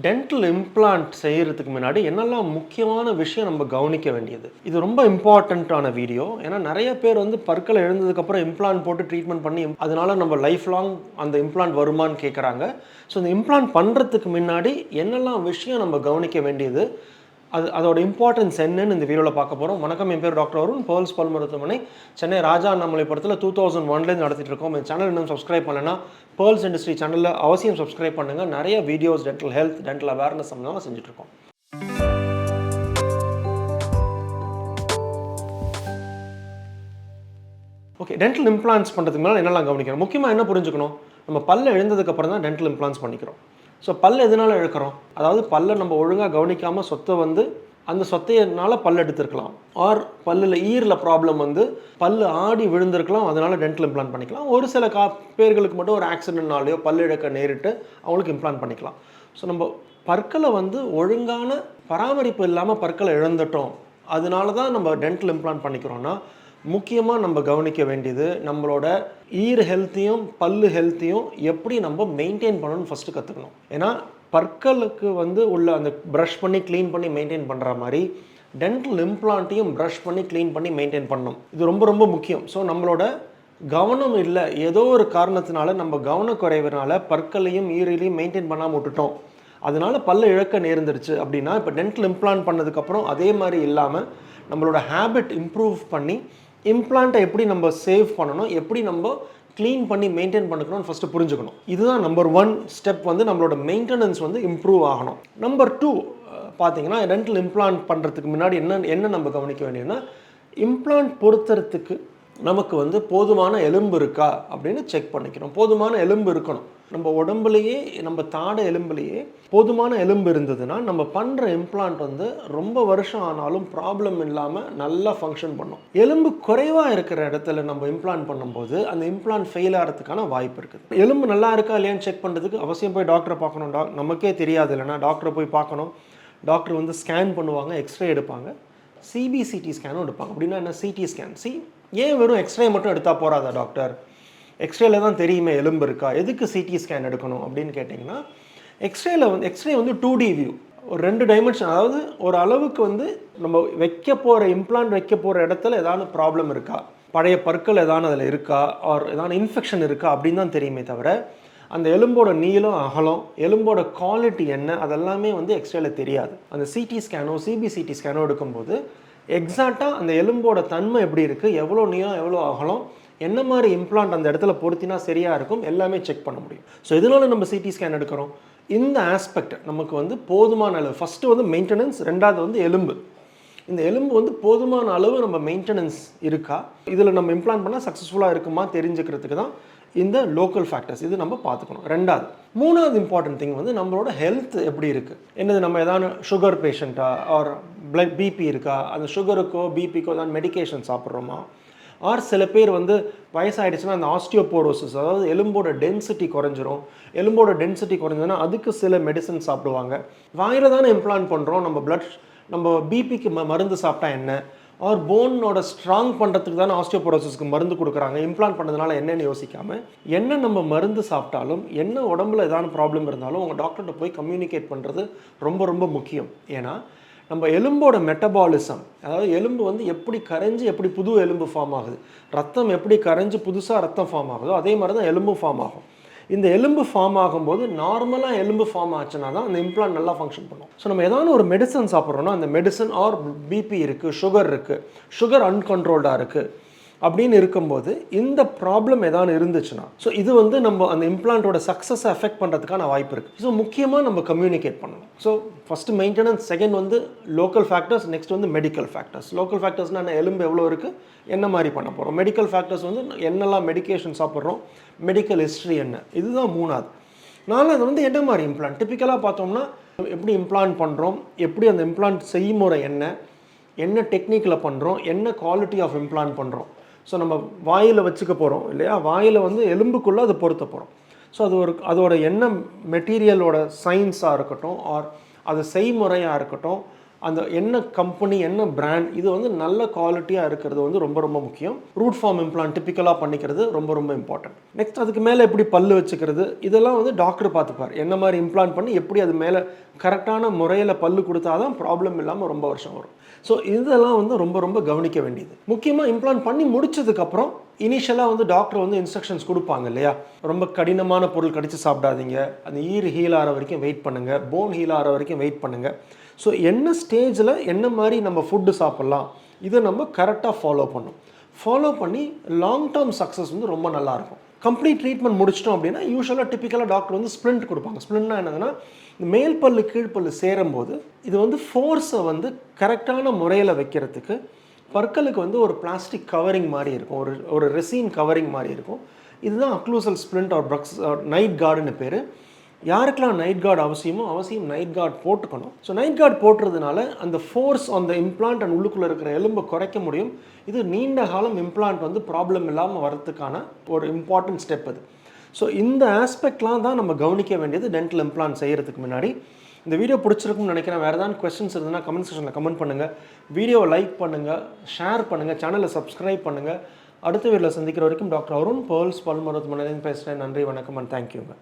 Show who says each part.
Speaker 1: Dental implant செய்கிறதுக்கு முன்னாடி என்னெல்லாம் முக்கியமான விஷயம் நம்ம கவனிக்க வேண்டியது, இது ரொம்ப இம்பார்ட்டண்ட்டான வீடியோ. ஏன்னா நிறைய பேர் வந்து பற்களை எழுந்ததுக்கப்புறம் இம்ப்ளான்ட் போட்டு ட்ரீட்மெண்ட் பண்ணி அதனால நம்ம லைஃப் லாங் அந்த இம்ப்ளான்ட் வருமானு கேட்குறாங்க. ஸோ இந்த இம்ப்ளான்ட் பண்ணுறதுக்கு முன்னாடி என்னெல்லாம் விஷயம் நம்ம கவனிக்க வேண்டியது, அதோட இம்பார்ட்டன்ஸ் என்னன்னு இந்த வீடியோவில் பார்க்க போகிறோம். வணக்கம், என் பேர் டாக்டர் அருண். பேர்ல்ஸ் பல் மருத்துவமனை, சென்னை ராஜா அண்ணாமலைபுரத்தில் 2001 நடத்திட்டு இருக்கோம். இந்த சேனல் இன்னும் சப்ஸ்கிரைப் பண்ணலைன்னா பேர்ல்ஸ் இண்டஸ்ட்ரி சேனலில் அவசியம் சப்ஸ்கிரைப் பண்ணுங்கள். நிறைய videos dental health, dental awareness சம்மந்தமாக செஞ்சுட்ருக்கோம். ஓகே, டென்டல் இம்ப்ளான்ஸ் பண்ணுறதுக்கு மேலே என்னெல்லாம் கவனிக்கணும்? முக்கியமாக என்ன புரிஞ்சுக்கணும், நம்ம பல்ல எழுந்ததுக்கப்புறம் தான் டென்டல் இம்ப்ளான்ஸ் பண்ணிக்கிறோம். ஸோ பல் எதனால் இழுக்கிறோம்? அதாவது பல்லை நம்ம ஒழுங்காக கவனிக்காமல் சொத்தை வந்து அந்த சொத்தையினால் பல் எடுத்துருக்கலாம். ஆர் பல்லில் ஈரில் ப்ராப்ளம் வந்து பல் ஆடி விழுந்திருக்கலாம், அதனால் டென்டல் இம்ப்ளான்ட் பண்ணிக்கலாம். ஒரு சில பேர்களுக்கு மட்டும் ஒரு ஆக்சிடென்ட்னாலேயோ பல் இழக்க நேரிட்டு அவங்களுக்கு இம்ப்ளான்ட் பண்ணிக்கலாம். ஸோ நம்ம பற்களை வந்து ஒழுங்கான பராமரிப்பு இல்லாமல் பற்களை இழந்துட்டோம், அதனால தான் நம்ம டென்டல் இம்ப்ளான்ட் பண்ணிக்கிறோன்னா முக்கியமாக நம்ம கவனிக்க வேண்டியது நம்மளோட ஈர் ஹெல்த்தையும் பல்லு ஹெல்த்தையும் எப்படி நம்ம மெயின்டைன் பண்ணணும்னு ஃபஸ்ட்டு கற்றுக்கணும். ஏன்னா பற்களுக்கு வந்து உள்ள அந்த ப்ரஷ் பண்ணி க்ளீன் பண்ணி மெயின்டைன் பண்ணுற மாதிரி டென்டல் இம்ப்ளான்ட்டையும் ப்ரஷ் பண்ணி க்ளீன் பண்ணி மெயின்டைன் பண்ணணும். இது ரொம்ப ரொம்ப முக்கியம். ஸோ நம்மளோட கவனம் இல்லை, ஏதோ ஒரு காரணத்தினால நம்ம கவனக்குறைவினால பற்களையும் ஈரிலையும் மெயின்டைன் பண்ணாமல் விட்டுட்டோம், அதனால் பல்ல இழக்க நேர்ந்துருச்சு அப்படின்னா, இப்போ டென்டல் இம்ப்ளான்ட் பண்ணதுக்கப்புறம் அதே மாதிரி இல்லாமல் நம்மளோட ஹேபிட் இம்ப்ரூவ் பண்ணி இம்ப்ளான்ட்டை எப்படி நம்ம சேவ் பண்ணணும், எப்படி நம்ம க்ளீன் பண்ணி மெயின்டைன் பண்ணிக்கணும்னு ஃபஸ்ட்டு புரிஞ்சுக்கணும். இதுதான் நம்பர் 1 ஸ்டெப். வந்து நம்மளோட மெயின்டெனன்ஸ் வந்து இம்ப்ரூவ் ஆகணும். நம்பர் 2 பார்த்தீங்கன்னா, டென்டல் இம்ப்ளான்ட் பண்ணுறதுக்கு முன்னாடி என்ன நம்ம கவனிக்க வேண்டியதுன்னா, இம்ப்ளான்ட் பொறுத்தறதுக்கு நமக்கு வந்து போதுமான எலும்பு இருக்கா அப்படின்னு செக் பண்ணிக்கணும். போதுமான எலும்பு இருக்கணும். நம்ம உடம்புலையே, நம்ம தாடை எலும்புலையே போதுமான எலும்பு இருந்ததுன்னா நம்ம பண்ணுற இம்ப்ளான்ட் வந்து ரொம்ப வருஷம் ஆனாலும் ப்ராப்ளம் இல்லாமல் நல்லா ஃபங்க்ஷன் பண்ணும். எலும்பு குறைவாக இருக்கிற இடத்துல நம்ம இம்ப்ளான்ட் பண்ணும்போது அந்த இம்ப்ளான்ட் ஃபெயில் ஆகிறதுக்கான வாய்ப்பு இருக்குது. எலும்பு நல்லா இருக்கா இல்லையான்னு செக் பண்ணுறதுக்கு அவசியம் போய் டாக்டரை பார்க்கணும். நமக்கே தெரியாது இல்லைன்னா டாக்டரை போய் பார்க்கணும். டாக்டர் வந்து ஸ்கேன் பண்ணுவாங்க, எக்ஸ்ரே எடுப்பாங்க, சிபிசிடி ஸ்கேனும் எடுப்பாங்க. அப்படின்னா என்ன? CT scan. ஏன் வெறும் எக்ஸ்ரே மட்டும் எடுத்தால் போகாதா டாக்டர்? எக்ஸ்ரேல தான் தெரியுமே எலும்பு இருக்கா, எதுக்கு சிடி ஸ்கேன் எடுக்கணும் அப்படின்னு கேட்டிங்கன்னா, எக்ஸ்ரே வந்து 2D வியூ, ஒரு 2 டைமென்ஷன். அதாவது ஒரு அளவுக்கு வந்து நம்ம இம்ப்ளான்ட் வைக்க போகிற இடத்துல ஏதாவது ப்ராப்ளம் இருக்கா, பழைய பற்கள் ஏதாவது அதில் இருக்கா, ஆர் ஏதாவது இன்ஃபெக்ஷன் இருக்கா அப்படின்னு தான் தெரியுமே தவிர அந்த எலும்போட நீளம், அகலம், எலும்போட குவாலிட்டி என்ன, அதெல்லாமே வந்து எக்ஸ்ரேல தெரியாது. அந்த சிடி ஸ்கேனோ சிபிசிடி ஸ்கேனோ எடுக்கும்போது எக்ஸாக்டாக அந்த எலும்போட தன்மை எப்படி இருக்குது, எவ்வளோ நீளம், எவ்வளோ அகலம், என்ன மாதிரி இம்ப்ளான்ட் அந்த இடத்துல பொருத்தினா சரியாக இருக்கும், எல்லாமே செக் பண்ண முடியும். ஸோ இதனால நம்ம சிடி ஸ்கேன் எடுக்கிறோம். இந்த ஆஸ்பெக்ட் நமக்கு வந்து போதுமான அளவு, ஃபஸ்ட்டு வந்து மெயின்டெனன்ஸ், ரெண்டாவது வந்து எலும்பு. இந்த எலும்பு வந்து போதுமான அளவு நம்ம மெயின்டெனன்ஸ் இருக்கா, இதில் நம்ம இம்ப்ளான்ட் பண்ணால் சக்ஸஸ்ஃபுல்லாக இருக்குமா தெரிஞ்சுக்கிறதுக்கு தான் இந்த லோக்கல் ஃபேக்டர்ஸ், இது நம்ம பார்த்துக்கணும். மூணாவது இம்பார்ட்டன்ட் திங் வந்து நம்மளோட ஹெல்த் எப்படி இருக்குது. என்னது, நம்ம ஏதாவது சுகர் பேஷண்ட்டா, ஆர் பிபி இருக்கா, அந்த சுகருக்கோ பிபிக்கோ ஏதாவது மெடிக்கேஷன் சாப்பிட்றோமா, ஆர் சில பேர் வந்து வயசாகிடுச்சுன்னா அந்த ஆஸ்டியோபோரோசிஸ், அதாவது எலும்போட டென்சிட்டி குறைஞ்சிரும். எலும்போட டென்சிட்டி குறைஞ்சதுன்னா அதுக்கு சில மெடிசன் சாப்பிடுவாங்க. வாயில் தானே இம்ப்ளான்ட் பண்ணுறோம், நம்ம பிபிக்கு மருந்து சாப்பிட்டா என்ன, ஆர் போனோட ஸ்ட்ராங் பண்ணுறதுக்கு தானே ஆஸ்டியோபோரோசிஸ்க்கு மருந்து கொடுக்குறாங்க, இம்ப்ளான்ட் பண்ணதுனால என்னென்னு யோசிக்காமல் என்ன நம்ம மருந்து சாப்பிட்டாலும், என்ன உடம்புல ஏதாவது ப்ராப்ளம் இருந்தாலும் உங்கள் டாக்டர்கிட்ட போய் கம்யூனிகேட் பண்ணுறது ரொம்ப ரொம்ப முக்கியம். ஏன்னா நம்ம எலும்போட மெட்டபாலிசம், அதாவது எலும்பு வந்து எப்படி கரைஞ்சி எப்படி புது எலும்பு ஃபார்ம் ஆகுது, ரத்தம் எப்படி கரைஞ்சி புதுசாக ரத்தம் ஃபார்ம் ஆகுதோ அதே மாதிரி தான் எலும்பு ஃபார்ம் ஆகும். இந்த எலும்பு ஃபார்ம் ஆகும்போது நார்மலாக எலும்பு ஃபார்ம் ஆச்சுன்னா தான் அந்த இம்ப்ளான்ட் நல்லா ஃபங்க்ஷன் பண்ணும். ஸோ நம்ம ஏதாவது ஒரு மெடிசன் சாப்பிட்றோன்னா அந்த மெடிசன் ஆர் பிபி இருக்குது, சுகர் அன்கண்ட்ரோல்டாக இருக்குது அப்படின்னு இருக்கும்போது இந்த ப்ராப்ளம் ஏதாவது இருந்துச்சுன்னா, ஸோ இது வந்து நம்ம அந்த இம்ப்ளான்ட்டோட சக்ஸஸை அஃபெக்ட் பண்ணுறதுக்கான வாய்ப்பு இருக்குது. ஸோ முக்கியமாக நம்ம கம்யூனிகேட் பண்ணணும். ஸோ ஃபஸ்ட்டு மெயின்டெனன்ஸ், செகண்ட் வந்து லோக்கல் ஃபேக்டர்ஸ், நெக்ஸ்ட் வந்து மெடிக்கல் ஃபேக்டர்ஸ். லோக்கல் ஃபேக்டர்ஸ்னால் என்ன, எலும்பு எவ்வளோ இருக்குது, என்ன மாதிரி பண்ண போகிறோம். மெடிக்கல் ஃபேக்டர்ஸ் வந்து என்னெல்லாம் மெடிக்கேஷன் சாப்பிட்றோம், மெடிக்கல் ஹிஸ்ட்ரி என்ன, இதுதான் மூணாவது. நாலாவது வந்து என்ன மாதிரி இம்ப்ளான்ட். டிப்பிக்கலாக பார்த்தோம்னா எப்படி இம்ப்ளான்ட் பண்ணுறோம், எப்படி அந்த இம்ப்ளான்ட் செய்முறை என்ன டெக்னிக்கில் பண்ணுறோம், என்ன குவாலிட்டி ஆஃப் இம்ப்ளான்ட் பண்ணுறோம். ஸோ நம்ம வாயில் வச்சுக்க போகிறோம் இல்லையா, வாயில் வந்து எலும்புக்குள்ளே அது பொருத்த போகிறோம். ஸோ அதோட என்ன மெட்டீரியலோட சயின்ஸாக இருக்கட்டும், ஆர் அது செய்முறையாக இருக்கட்டும், அந்த என்ன கம்பெனி என்ன பிராண்ட் இது வந்து நல்ல குவாலிட்டியாக இருக்கிறது வந்து ரொம்ப ரொம்ப முக்கியம். ரூட் ஃபார்ம் இம்ப்ளான்ட் டிப்பிக்கலாக பண்ணிக்கிறது ரொம்ப ரொம்ப இம்பார்ட்டன்ட். நெக்ஸ்ட் அதுக்கு மேலே எப்படி பல்லு வச்சுக்கிறது இதெல்லாம் வந்து டாக்டர் பார்த்துப்பார். என்ன மாதிரி இம்ப்ளான்ட் பண்ணி எப்படி அது மேலே கரெக்டான முறையில் பல்லு கொடுத்தா தான் ப்ராப்ளம் இல்லாமல் ரொம்ப வருஷம் வரும். ஸோ இதெல்லாம் வந்து ரொம்ப ரொம்ப கவனிக்க வேண்டியது. முக்கியமாக இம்ப்ளான்ட் பண்ணி முடிச்சதுக்கப்புறம் இனிஷியலாக வந்து டாக்டர் வந்து இன்ஸ்ட்ரக்ஷன்ஸ் கொடுப்பாங்க இல்லையா, ரொம்ப கடினமான பொருள் கடித்து சாப்பிடாதீங்க, அந்த ஈர் ஹீல் ஆகிற வரைக்கும் வெயிட் பண்ணுங்கள், போன் ஹீல் ஆகிற வரைக்கும் வெயிட் பண்ணுங்கள். ஸோ என்ன ஸ்டேஜில் என்ன மாதிரி நம்ம ஃபுட்டு சாப்பிட்லாம் இதை நம்ம கரெக்டாக ஃபாலோ பண்ணி லாங் டேர்ம் சக்ஸஸ் வந்து ரொம்ப நல்லாயிருக்கும். கம்ப்ளீட் ட்ரீட்மெண்ட் முடிச்சிட்டோம் அப்படின்னா யூஸ்வலாக டிப்பிக்கலாக டாக்டர் வந்து ஸ்ப்ளிண்ட் கொடுப்பாங்க. ஸ்ப்ளிண்ட்னா என்னதுன்னா மேல் பல்லு கீழ்ப்பல்லு சேரும்போது இது வந்து ஃபோர்ஸை வந்து கரெக்டான முறையில் வைக்கிறதுக்கு பற்களுக்கு வந்து ஒரு பிளாஸ்டிக் கவரிங் மாதிரி இருக்கும், ஒரு ரெசின் கவரிங் மாதிரி இருக்கும். இதுதான் அக்ளூசல் ஸ்ப்ளிண்ட் ஆர் ப்ரக்ஸ் நைட் கார்டுன்னு பேர். யாருக்கெல்லாம் நைட் கார்டு அவசியம் நைட் கார்டு போட்டுக்கணும். ஸோ நைட் கார்டு போட்டுறதுனால அந்த ஃபோர்ஸ் அந்த இம்ப்ளான்ட் அண்ட் உள்ளுக்குள்ளே இருக்கிற எலும்பை குறைக்க முடியும். இது நீண்ட காலம் இம்ப்ளான்ட் வந்து ப்ராப்ளம் இல்லாமல் வரதுக்கான ஒரு இம்பார்ட்டன்ட் ஸ்டெப் அது. ஸோ இந்த ஆஸ்பெக்ட்லாம் தான் நம்ம கவனிக்க வேண்டியது டென்டல் இம்ப்ளான்ட் செய்கிறதுக்கு முன்னாடி. இந்த வீடியோ பிடிச்சிருக்குன்னு நினைக்கிறேன். வேறு ஏதாவது கொஸ்டின்ஸ் இருந்ததுன்னா கமெண்ட் செக்ஷனில் கமெண்ட் பண்ணுங்கள், வீடியோவை லைக் பண்ணுங்கள், ஷேர் பண்ணுங்கள், சேனலை சப்ஸ்கிரைப் பண்ணுங்கள். அடுத்த வீடியோவில் சந்திக்கிற வரைக்கும் டாக்டர் அருண், பேர்ல்ஸ் பல் மருத்துவமனையிலேருந்து பேசுகிறேன். நன்றி, வணக்கம் அண்ட் தேங்க்யூங்க.